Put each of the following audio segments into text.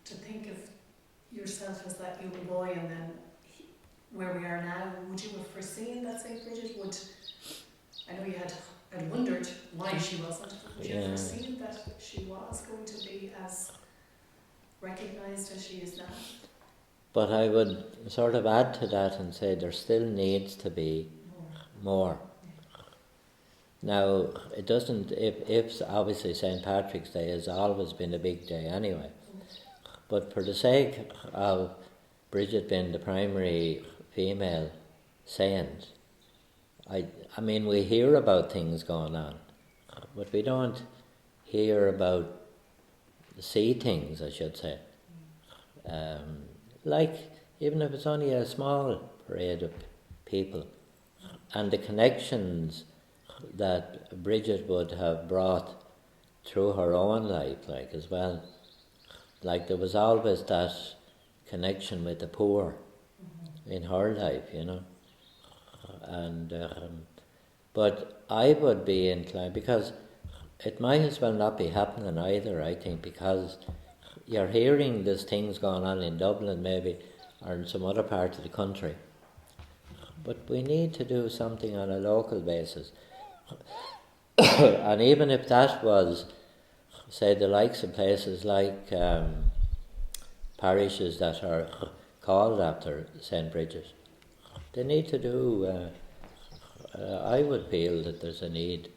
to think of yourself as that young boy and then where we are now, would you have foreseen that St. Brigid would, I know you had wondered why she wasn't, but would you have foreseen that she was going to be as recognised as she is now? But I would sort of add to that and say there still needs to be more. Now, it doesn't, if obviously St. Patrick's Day has always been a big day anyway, but for the sake of Brigid being the primary female saint, I mean, we hear about things going on, but we don't see things, I should say. Like, even if it's only a small parade of people, and the connections that Brigid would have brought through her own life, like, as well. Like, there was always that connection with the poor in her life, you know. And but I would be inclined, because it might as well not be happening either, I think, because you're hearing there's things going on in Dublin maybe, or in some other part of the country, but we need to do something on a local basis. And even if that was, say, the likes of places like parishes that are called after St. Brigid, they need to do, I would feel that there's a need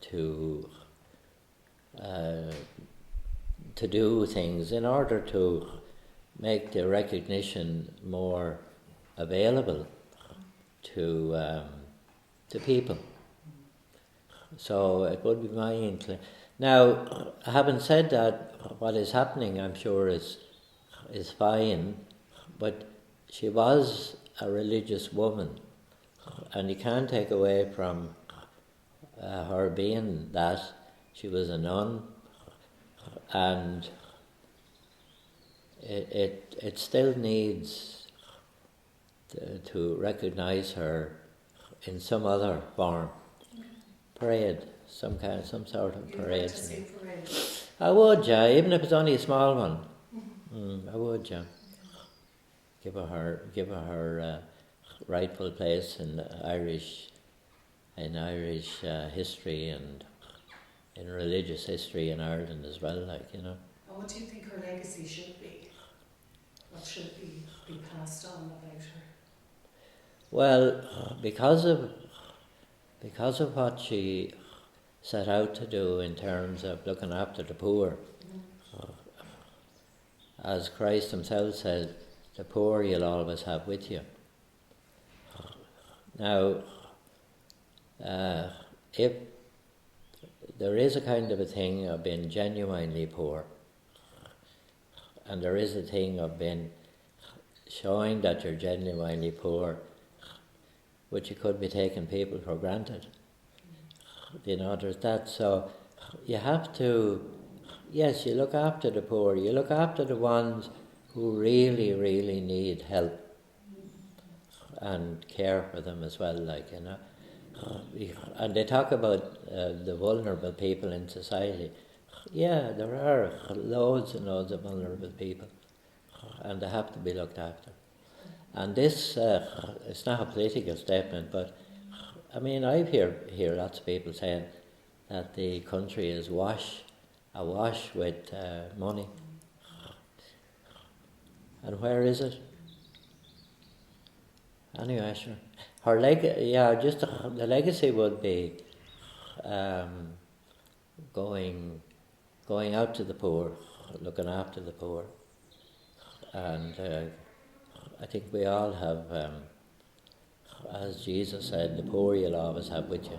to do things in order to make the recognition more available to people. So it would be my inclination. Now, having said that, what is happening, I'm sure, is fine, but she was a religious woman, and you can't take away from her being that. She was a nun, and it still needs to recognise her in some other form. Parade, some sort of parade. You'd like to see a parade? I would, yeah, even if it's only a small one. I would, yeah. Give her rightful place in Irish history and in religious history in Ireland as well, like, you know. And what do you think her legacy should be? What should be passed on about her? Well, because of what she set out to do in terms of looking after the poor, as Christ himself said, the poor you'll always have with you. Now, if there is a kind of a thing of being genuinely poor, and there is a thing of being showing that you're genuinely poor, which you could be taking people for granted. You know, there's that. So you have to, yes, you look after the poor, you look after the ones who really, really need help, and care for them as well, like, you know. And they talk about the vulnerable people in society. Yeah, there are loads and loads of vulnerable people, and they have to be looked after. And this, it's not a political statement, but I mean, I hear lots of people saying that the country is awash with money. And where is it? Anyway, sure. Her the legacy would be going out to the poor, looking after the poor, and I think we all have, as Jesus said, the poor you'll always have with you.